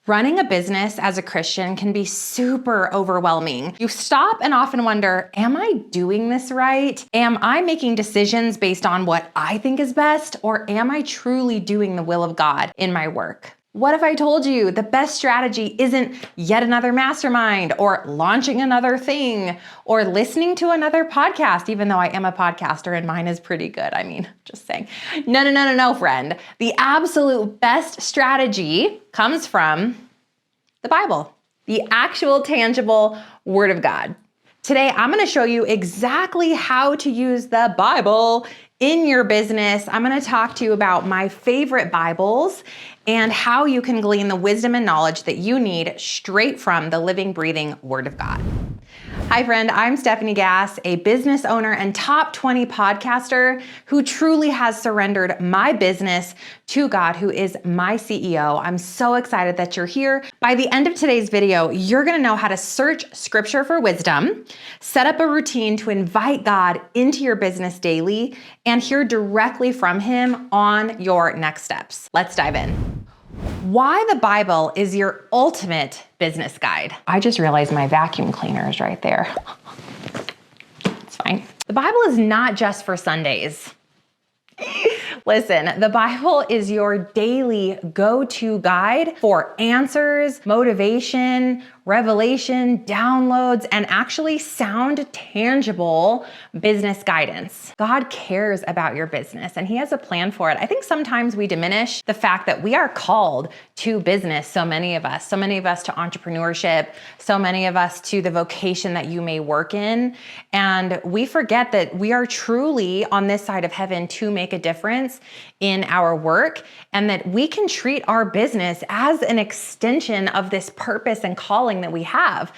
Running a business as a Christian can be super overwhelming. You stop and often wonder, am I doing this right? Am I making decisions based on what I think is best? Or am I truly doing the will of God in my work? What if I told you the best strategy isn't yet another mastermind or launching another thing or listening to another podcast, even though I am a podcaster and mine is pretty good. I mean, just saying. No, friend. The absolute best strategy comes from the Bible, the actual tangible Word of God. Today, I'm going to show you exactly how to use the Bible in your business. I'm going to talk to you about my favorite Bibles and how you can glean the wisdom and knowledge that you need straight from the living, breathing Word of God. Hi friend, I'm Stephanie Gass, a business owner and top 20 podcaster who truly has surrendered my business to God, who is my CEO. I'm so excited that you're here. By the end of today's video, you're gonna know how to search scripture for wisdom, set up a routine to invite God into your business daily, and hear directly from Him on your next steps. Let's dive in. Why the Bible is your ultimate business guide. I just realized my vacuum cleaner is right there. It's fine. The Bible is not just for Sundays. Listen, the Bible is your daily go-to guide for answers, motivation, revelation, downloads, and actually sound, tangible business guidance. God cares about your business and He has a plan for it. I think sometimes we diminish the fact that we are called to business, so many of us to entrepreneurship, so many of us to the vocation that you may work in. And we forget that we are truly on this side of heaven to make a difference in our work, and that we can treat our business as an extension of this purpose and calling that we have.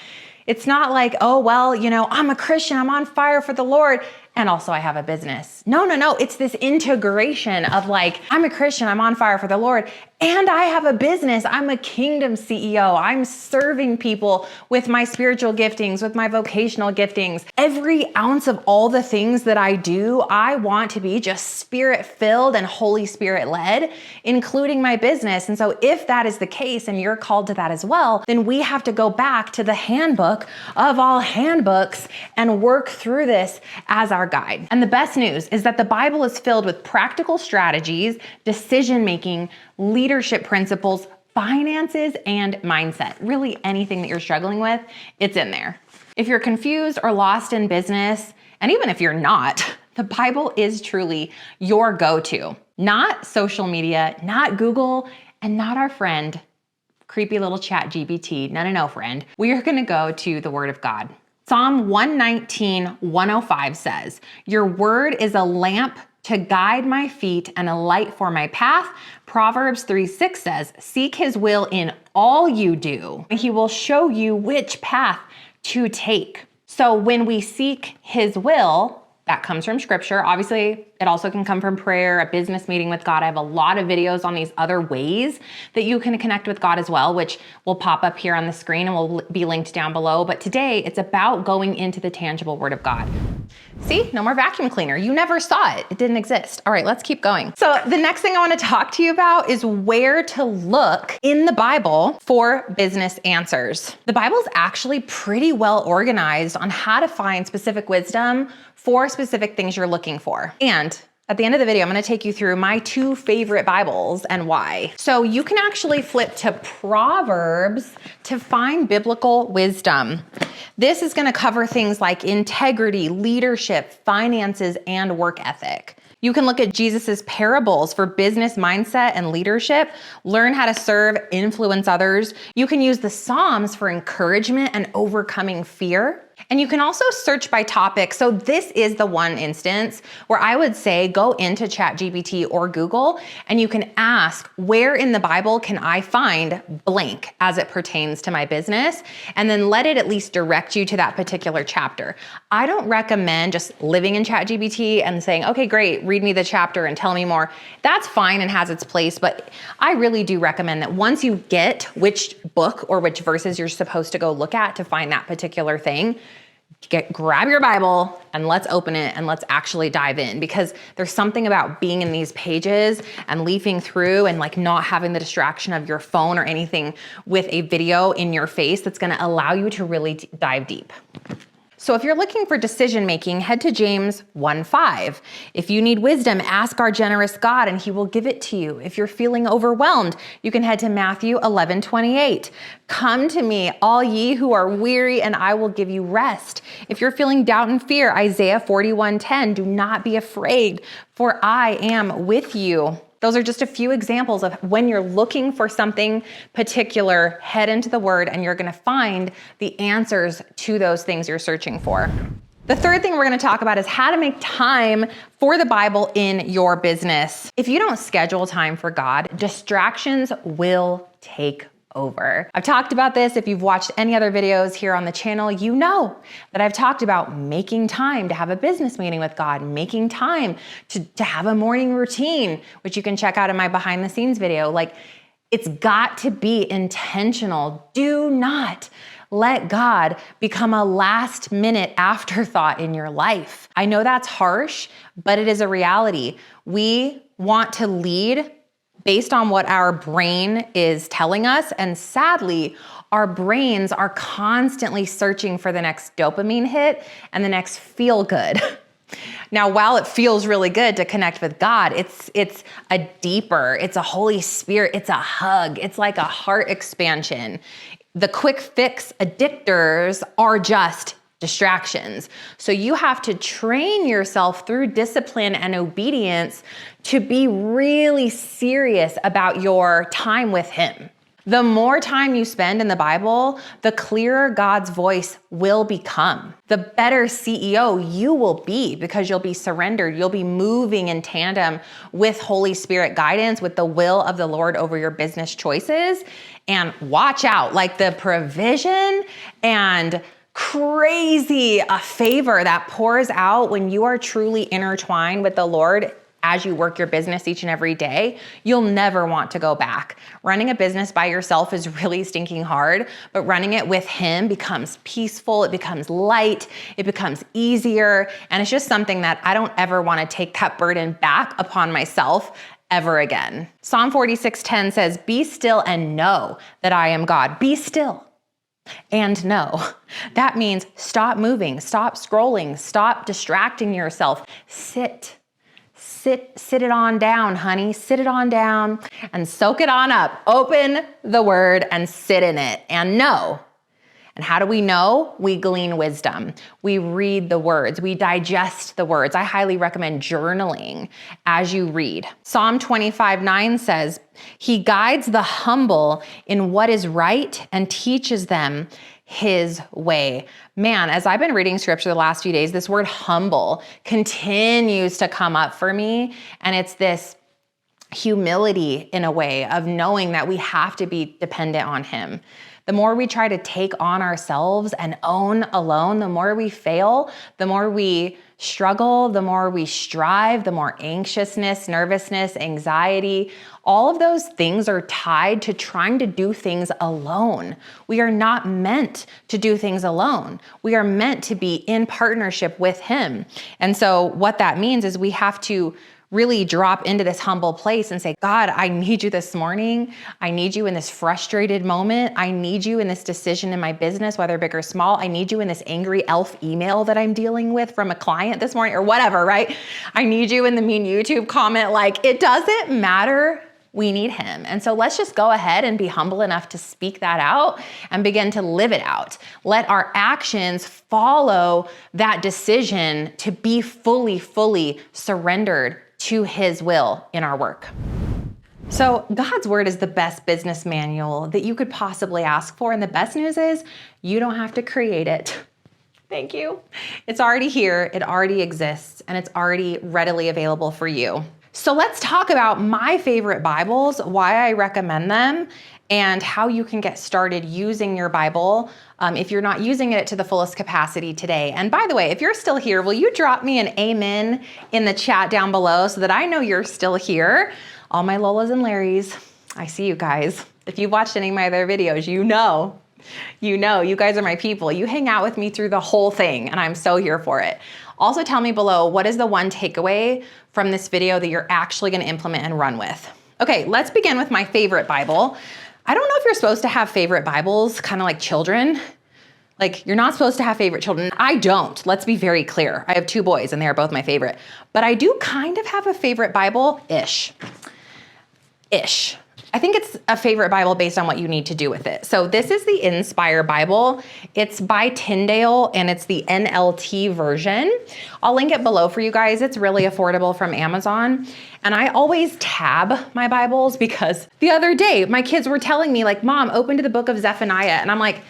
It's not like, oh, well, I'm a Christian, I'm on fire for the Lord, and also I have a business. No. It's this integration of like, I'm a Christian, I'm on fire for the Lord, and I have a business. I'm a kingdom CEO. I'm serving people with my spiritual giftings, with my vocational giftings. Every ounce of all the things that I do, I want to be just Spirit-filled and Holy Spirit-led, including my business. And so if that is the case and you're called to that as well, then we have to go back to the handbook of all handbooks and work through this as our guide. And the best news is that the Bible is filled with practical strategies, decision-making, leadership principles, finances, and mindset. Really anything that you're struggling with, it's in there. If you're confused or lost in business, and even if you're not, the Bible is truly your go-to. Not social media, not Google, and not our friend, creepy little ChatGPT. No, friend. We are gonna go to the Word of God. Psalm 119:105 says, "Your word is a lamp to guide my feet and a light for my path." Proverbs 3:6 says, "Seek His will in all you do. He will show you which path to take." So when we seek His will, that comes from scripture. Obviously, it also can come from prayer, a business meeting with God. I have a lot of videos on these other ways that you can connect with God as well, which will pop up here on the screen and will be linked down below. But today, it's about going into the tangible Word of God. See, no more vacuum cleaner. You never saw it. It didn't exist. All right, let's keep going. So the next thing I want to talk to you about is where to look in the Bible for business answers. The Bible is actually pretty well organized on how to find specific wisdom for specific things you're looking for. And at the end of the video, I'm going to take you through my two favorite Bibles and why. So you can actually flip to Proverbs to find biblical wisdom. This is going to cover things like integrity, leadership, finances, and work ethic. You can look at Jesus's parables for business mindset and leadership, learn how to serve, influence others. You can use the Psalms for encouragement and overcoming fear. And you can also search by topic. So this is the one instance where I would say go into ChatGPT or Google and you can ask, where in the Bible can I find blank as it pertains to my business? And then let it at least direct you to that particular chapter. I don't recommend just living in ChatGPT and saying, okay, great, read me the chapter and tell me more. That's fine and has its place, but I really do recommend that once you get which book or which verses you're supposed to go look at to find that particular thing, grab your Bible and let's open it and let's actually dive in, because there's something about being in these pages and leafing through and like not having the distraction of your phone or anything with a video in your face that's going to allow you to really dive deep. So if you're looking for decision making, head to James 1:5. If you need wisdom, ask our generous God and he will give it to you. If you're feeling overwhelmed, you can head to Matthew 11:28. Come to me, all ye who are weary, and I will give you rest. If you're feeling doubt and fear, Isaiah 41:10, do not be afraid, for I am with you. Those are just a few examples of when you're looking for something particular, head into the Word and you're going to find the answers to those things you're searching for. The third thing we're going to talk about is how to make time for the Bible in your business. If you don't schedule time for God, distractions will take over. I've talked about this. If you've watched any other videos here on the channel, you know that I've talked about making time to have a business meeting with God, making time to have a morning routine, which you can check out in my behind the scenes video. Like, it's got to be intentional. Do not let God become a last minute afterthought in your life. I know that's harsh, but it is a reality. We want to lead based on what our brain is telling us. And sadly, our brains are constantly searching for the next dopamine hit and the next feel good. Now, while it feels really good to connect with God, it's a deeper, it's a Holy Spirit, it's a hug, it's like a heart expansion. The quick fix addictors are just distractions. So you have to train yourself through discipline and obedience to be really serious about your time with Him. The more time you spend in the Bible, the clearer God's voice will become. The better CEO you will be because you'll be surrendered. You'll be moving in tandem with Holy Spirit guidance, with the will of the Lord over your business choices. And watch out, like the provision and crazy a favor that pours out when you are truly intertwined with the Lord as you work your business each and every day. You'll never want to go back. Running a business by yourself is really stinking hard, but running it with Him becomes peaceful, it becomes light, it becomes easier, and it's just something that I don't ever want to take that burden back upon myself ever again. Psalm 46:10 says, "Be still and know that I am God." Be still and know. That means stop moving, stop scrolling, stop distracting yourself. Sit it on down, honey. Sit it on down and soak it on up. Open the Word and sit in it and know. And how do we know? We glean wisdom. We read the words. We digest the words. I highly recommend journaling as you read. Psalm 25:9 says, "He guides the humble in what is right and teaches them His way." Man, as I've been reading scripture the last few days, this word humble continues to come up for me. And it's this humility in a way of knowing that we have to be dependent on Him. The more we try to take on ourselves and own alone, the more we fail, the more we struggle, the more we strive, the more anxiousness, nervousness, anxiety, all of those things are tied to trying to do things alone. We are not meant to do things alone. We are meant to be in partnership with Him. And so what that means is we have to really drop into this humble place and say, God, I need you this morning. I need you in this frustrated moment. I need you in this decision in my business, whether big or small. I need you in this angry elf email that I'm dealing with from a client this morning or whatever, right? I need you in the mean YouTube comment. Like, it doesn't matter. We need Him. And so let's just go ahead and be humble enough to speak that out and begin to live it out. Let our actions follow that decision to be fully surrendered to His will in our work. So God's Word is the best business manual that you could possibly ask for. And the best news is you don't have to create it. Thank you. It's already here. It already exists and it's already readily available for you. So let's talk about my favorite Bibles, why I recommend them, and how you can get started using your Bible if you're not using it to the fullest capacity today. And by the way, if you're still here, will you drop me an amen in the chat down below so that I know you're still here? All my Lolas and Larrys, I see you guys. If you've watched any of my other videos, you know You know, you guys are my people. You hang out with me through the whole thing, and I'm so here for it. Also tell me below, what is the one takeaway from this video that you're actually gonna implement and run with? Okay, let's begin with my favorite Bible. I don't know if you're supposed to have favorite Bibles, kind of like children. Like, you're not supposed to have favorite children. I don't, let's be very clear. I have 2 boys and they are both my favorite. But I do kind of have a favorite Bible-ish. I think it's a favorite Bible based on what you need to do with it. So this is the Inspire Bible. It's by Tyndale and it's the NLT version. I'll link it below for you guys. It's really affordable from Amazon. And I always tab my Bibles because the other day my kids were telling me like, Mom, open to the book of Zephaniah. And I'm like,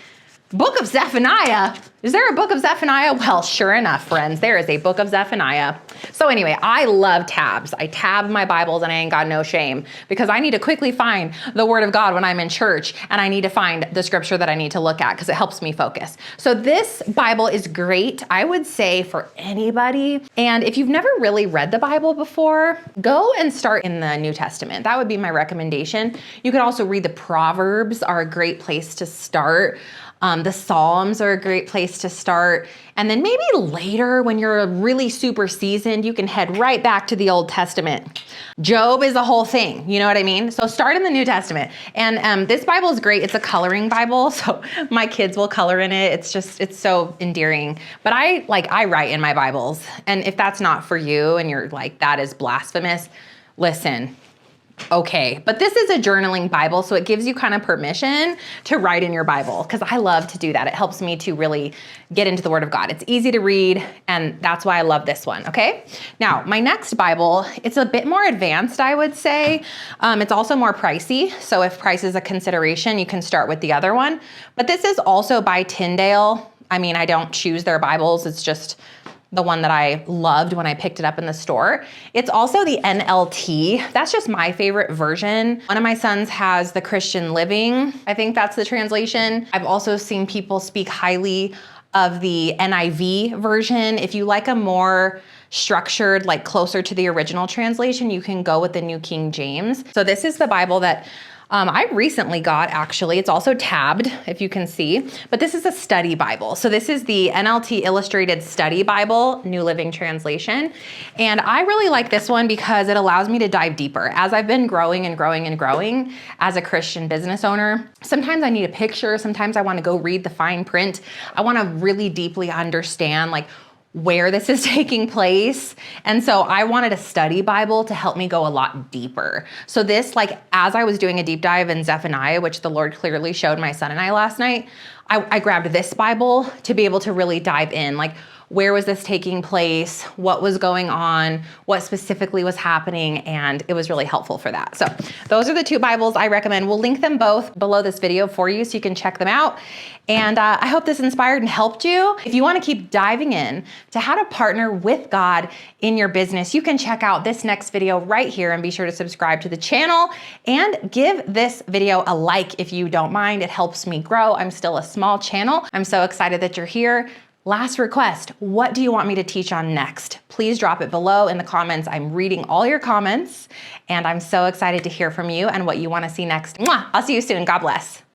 Book of Zephaniah? Is there a book of Zephaniah? Well, sure enough, friends, there is a book of Zephaniah. So anyway, I love tabs. I tab my Bibles and I ain't got no shame because I need to quickly find the word of God when I'm in church and I need to find the scripture that I need to look at because it helps me focus. So this Bible is great, I would say, for anybody. And if you've never really read the Bible before, go and start in the New Testament. That would be my recommendation. You could also read the Proverbs, are a great place to start. The Psalms are a great place to start. And then maybe later when you're really super seasoned, you can head right back to the Old Testament. Job is a whole thing, you know what I mean? So start in the New Testament. And this Bible is great. It's a coloring Bible, so my kids will color in it. It's so endearing. But I write in my Bibles. And if that's not for you and you're like, that is blasphemous, listen. Okay, but this is a journaling Bible, so it gives you kind of permission to write in your Bible because I love to do that. It helps me to really get into the Word of God. It's easy to read, and that's why I love this one, okay? Now, my next Bible, it's a bit more advanced, I would say. It's also more pricey, so if price is a consideration, you can start with the other one. But this is also by Tyndale. I mean, I don't choose their Bibles, it's just the one that I loved when I picked it up in the store. It's also the NLT. That's just my favorite version. One of my sons has the Christian Living. I think that's the translation. I've also seen people speak highly of the NIV version. If you like a more structured, like closer to the original translation, you can go with the New King James. So this is the Bible that I recently got, actually. It's also tabbed, if you can see, but this is a study Bible. So this is the NLT Illustrated Study Bible, New Living Translation. And I really like this one because it allows me to dive deeper. As I've been growing and growing and growing as a Christian business owner, sometimes I need a picture. Sometimes I want to go read the fine print. I want to really deeply understand like where this is taking place. And so I wanted a study Bible to help me go a lot deeper. So this, like, as I was doing a deep dive in Zephaniah, which the Lord clearly showed my son and I last night, I grabbed this Bible to be able to really dive in, like, where was this taking place? What was going on? What specifically was happening? And it was really helpful for that. So those are the 2 Bibles I recommend. We'll link them both below this video for you so you can check them out. And I hope this inspired and helped you. If you want to keep diving in to how to partner with God in your business, you can check out this next video right here and be sure to subscribe to the channel and give this video a like if you don't mind. It helps me grow. I'm still a small channel. I'm so excited that you're here. Last request, what do you want me to teach on next? Please drop it below in the comments. I'm reading all your comments and I'm so excited to hear from you and what you want to see next. Mwah! I'll see you soon. God bless.